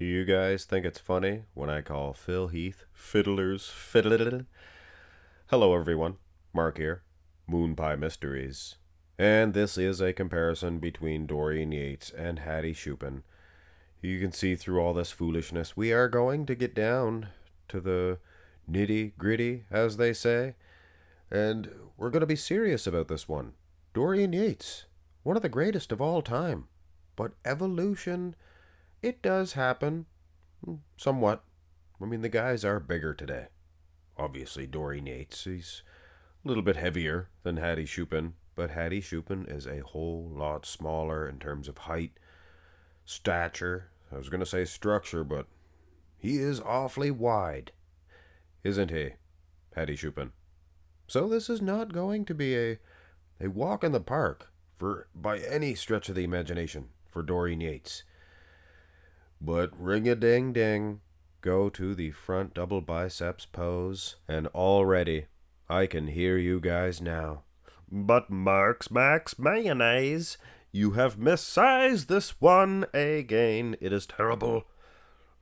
Do you guys think it's funny when I call Phil Heath fiddlers fiddle? Hello everyone, Mark here, Moon Pie Mysteries. And this is a comparison between Dorian Yates and Hadi Choopan. You can see through all this foolishness, we are going to get down to the nitty gritty, as they say. And we're going to be serious about this one. Dorian Yates, one of the greatest of all time. But evolution, it does happen. Somewhat. I mean, the guys are bigger today. Obviously, Dorian Yates, he's a little bit heavier than Hadi Choopan, but Hadi Choopan is a whole lot smaller in terms of height, stature. I was going to say structure, but he is awfully wide, isn't he, Hadi Choopan? So this is not going to be a walk in the park by any stretch of the imagination for Dorian Yates. But ring-a-ding-ding, go to the front double biceps pose, and already I can hear you guys now. But Max Mayonnaise, you have missized this one again. It is terrible.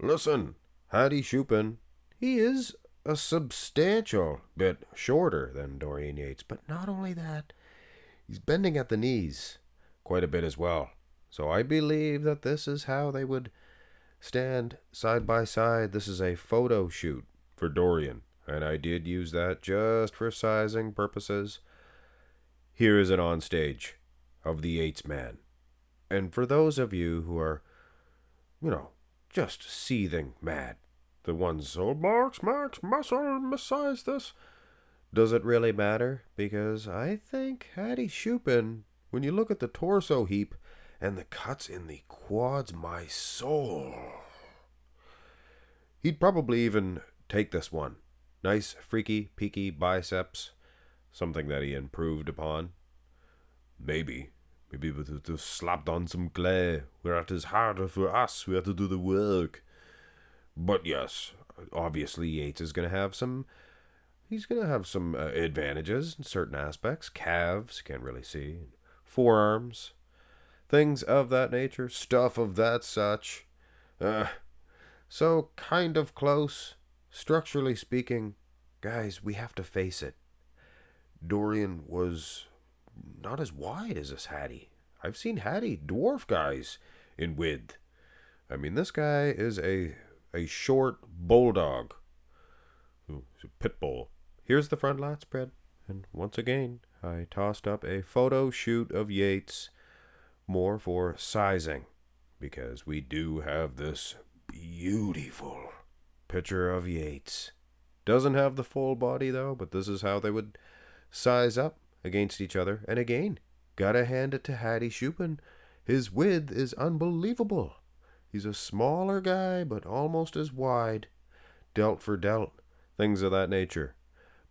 Listen, Hadi Choopan, he is a substantial bit shorter than Dorian Yates, but not only that, he's bending at the knees quite a bit as well. So I believe that this is how they would stand side by side. This is a photo shoot for Dorian, and I did use that just for sizing purposes. Here is it on stage of the Yates man. And for those of you who are, just seething mad, the ones, Max, muscle, besides this, does it really matter? Because I think Hadi Choopan, when you look at the torso heap and the cuts in the quads, my soul, he'd probably even take this one. Nice, freaky, peaky biceps, something that he improved upon. Maybe with to slapped on some clay, where it is harder for us who have to do the work. But yes, obviously Yates is going to have some. He's going to have some advantages in certain aspects. Calves, can't really see. Forearms, things of that nature, stuff of that such. So kind of close, structurally speaking. Guys, we have to face it. Dorian was not as wide as this Hadi. I've seen Hadi dwarf guys in width. I mean, this guy is a short bulldog. Ooh, it's a pit bull. Here's the front lat spread. And once again, I tossed up a photo shoot of Yates, more for sizing, because we do have this beautiful picture of Yates. Doesn't have the full body though, but this is how they would size up against each other. And again, gotta hand it to Hadi Choopan. His width is unbelievable. He's a smaller guy, but almost as wide. Delt for delt, things of that nature.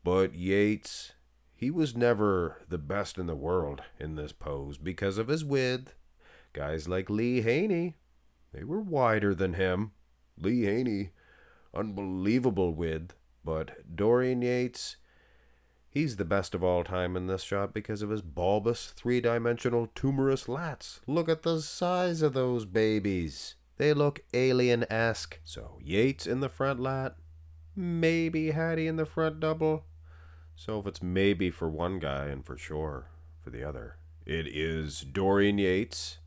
But Yates, he was never the best in the world in this pose because of his width. Guys like Lee Haney, they were wider than him. Lee Haney, unbelievable width. But Dorian Yates, he's the best of all time in this shot because of his bulbous, three-dimensional, tumorous lats. Look at the size of those babies. They look alien-esque. So Yates in the front lat, maybe Hadi in the front double. So if it's maybe for one guy and for sure for the other, it is Dorian Yates,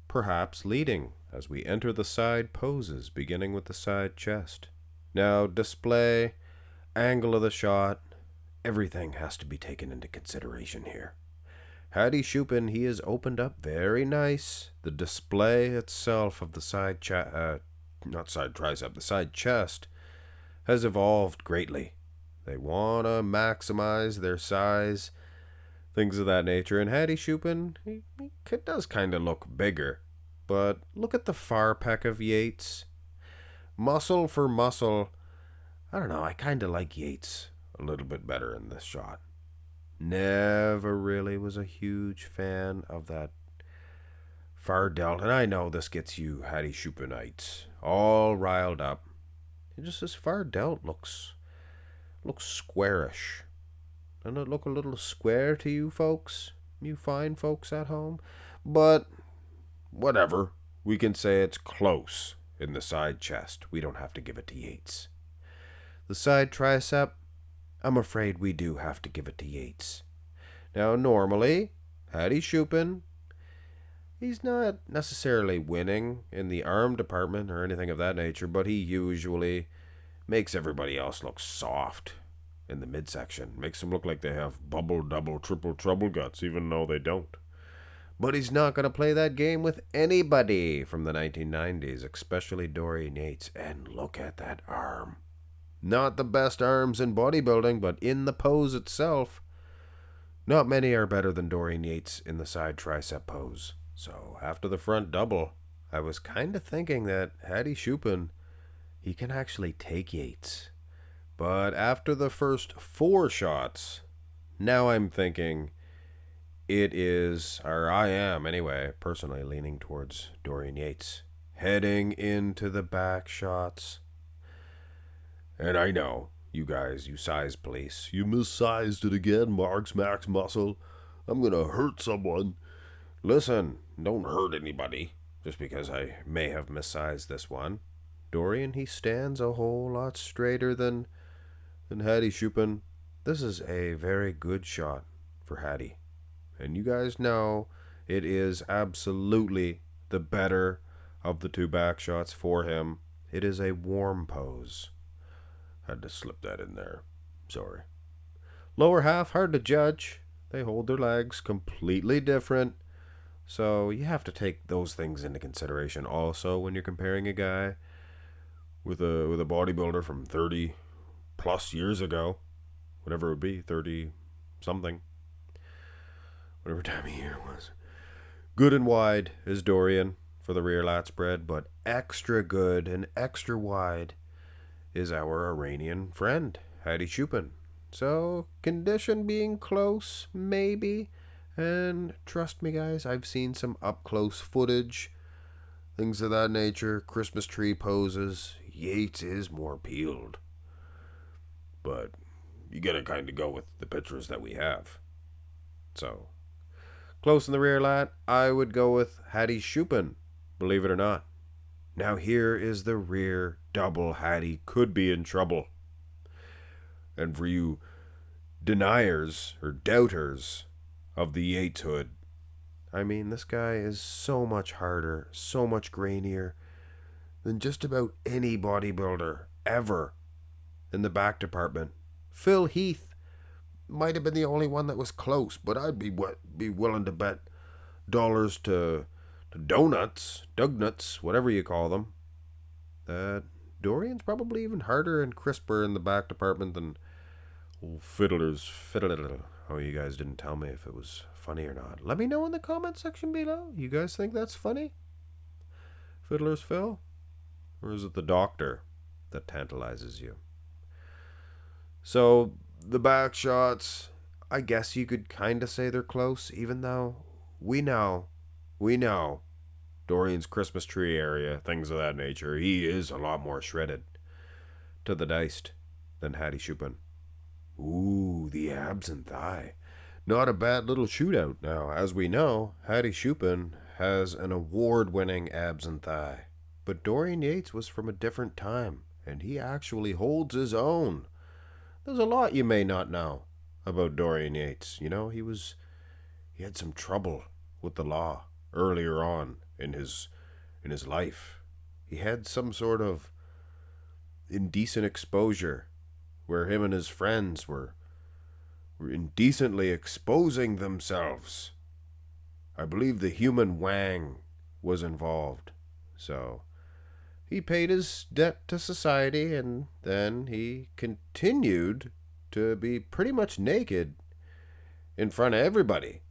perhaps leading as we enter the side poses, beginning with the side chest. Now, display, angle of the shot, everything has to be taken into consideration here. Hadi Choopan, he is opened up very nice. The display itself of the side the side chest has evolved greatly. They want to maximize their size, things of that nature. And Hadi Choopan, he does kind of look bigger. But look at the far pec of Yates. Muscle for muscle, I don't know, I kind of like Yates a little bit better in this shot. Never really was a huge fan of that far delt. And I know this gets you Hadi Choopanites all riled up. Just this far delt looks squarish. Doesn't it look a little square to you folks? You fine folks at home? But whatever. We can say it's close. in the side chest, we don't have to give it to Yates. The side tricep, I'm afraid we do have to give it to Yates. Now, normally, Hadi Choopan, he's not necessarily winning in the arm department or anything of that nature, but he usually makes everybody else look soft in the midsection. Makes them look like they have bubble, double, triple trouble guts, even though they don't. But he's not going to play that game with anybody from the 1990s, especially Dorian Yates. And look at that arm. Not the best arms in bodybuilding, but in the pose itself, not many are better than Dorian Yates in the side tricep pose. So after the front double, I was kind of thinking that Hadi Choopan, he can actually take Yates. But after the first 4 shots, now I'm thinking it is, or I am anyway, personally leaning towards Dorian Yates. Heading into the back shots. And I know, you guys, you size police, you missized it again, Mark's Max Muscle. I'm gonna hurt someone. Listen, don't hurt anybody, just because I may have missized this one. Dorian, he stands a whole lot straighter than Hadi Choopan. This is a very good shot for Hadi. And you guys know it is absolutely the better of the 2 back shots for him. It is a warm pose. Had to slip that in there. Sorry. Lower half, hard to judge. They hold their legs completely different. So you have to take those things into consideration also when you're comparing a guy with a bodybuilder from 30 plus years ago. Whatever it would be, 30 something. Whatever time of year it was. Good and wide is Dorian for the rear lat spread, but extra good and extra wide is our Iranian friend, Hadi Choopan. So, condition being close, maybe. And trust me, guys, I've seen some up-close footage, things of that nature, Christmas tree poses. Yates is more peeled. But you gotta kind of go with the pictures that we have. So, close in the rear lat, I would go with Hadi Choopan, believe it or not. Now here is the rear double. Hadi could be in trouble. And for you deniers or doubters of the Yates hood, I mean, this guy is so much harder, so much grainier than just about any bodybuilder ever in the back department. Phil Heath might have been the only one that was close, but I'd be willing to bet dollars to donuts, dugnuts, whatever you call them, that Dorian's probably even harder and crisper in the back department than old Fiddler's Fiddler. Oh, you guys didn't tell me if it was funny or not. Let me know in the comment section below. You guys think that's funny? Fiddler's Phil? Or is it the doctor that tantalizes you? So, the back shots, I guess you could kind of say they're close, even though we know, Dorian's Christmas tree area, things of that nature, he is a lot more shredded to the diced than Hadi Choopan. Ooh, the abs and thigh. Not a bad little shootout. Now, as we know, Hadi Choopan has an award-winning abs and thigh. But Dorian Yates was from a different time, and he actually holds his own. There's a lot you may not know about Dorian Yates. You know, he had some trouble with the law earlier on in his life. He had some sort of indecent exposure where him and his friends were indecently exposing themselves. I believe the human Wang was involved. So he paid his debt to society, and then he continued to be pretty much naked in front of everybody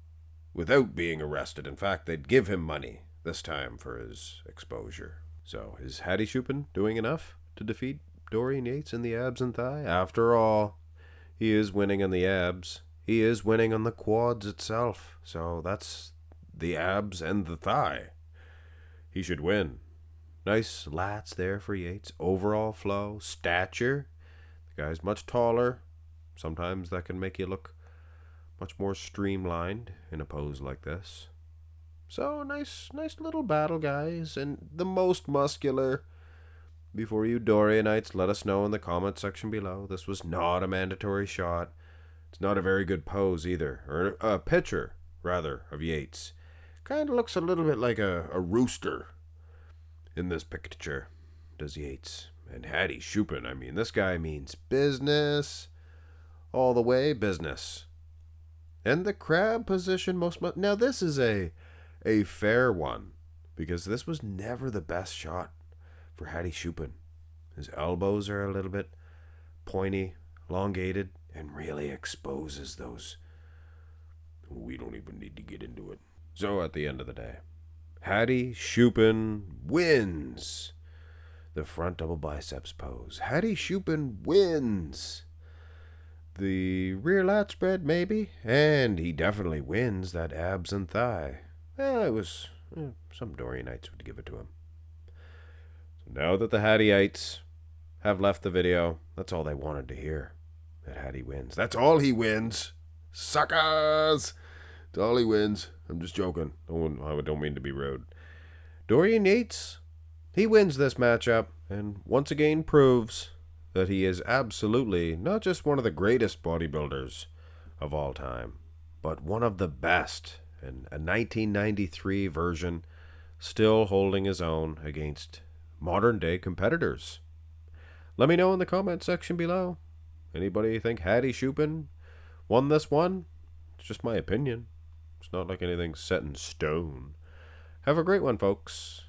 without being arrested. In fact, they'd give him money this time for his exposure. So is Hadi Choopan doing enough to defeat Dorian Yates in the abs and thigh? After all, he is winning on the abs. He is winning on the quads itself. So that's the abs and the thigh. He should win. Nice lats there for Yates. Overall flow, stature. The guy's much taller. Sometimes that can make you look much more streamlined in a pose like this. So nice little battle, guys. And the most muscular before you Dorianites let us know in the comment section below. This was not a mandatory shot. It's not a very good pose either, or a picture, rather, of Yates. Kind of looks a little bit like a rooster in this picture, does Yates. And Hadi Choopan, I mean, this guy means business, all the way business. And the crab position now this is a fair one, because this was never the best shot for Hadi Choopan. His elbows are a little bit pointy, elongated, and really exposes those. We don't even need to get into it. So at the end of the day, Hadi Choopan wins the front double biceps pose. Hadi Choopan wins the rear lat spread, maybe, and he definitely wins that abs and thigh. It was some Dorianites would give it to him. So now that the Hadiites have left the video, that's all they wanted to hear. That Hadi wins. That's all he wins. Suckers! That's all he wins. I'm just joking. I don't mean to be rude. Dorian Yates, he wins this matchup and once again proves that he is absolutely not just one of the greatest bodybuilders of all time, but one of the best, and a 1993 version still holding his own against modern day competitors. Let me know in the comment section below. Anybody think Hadi Choopan won this one? It's just my opinion. It's not like anything's set in stone. Have a great one, folks.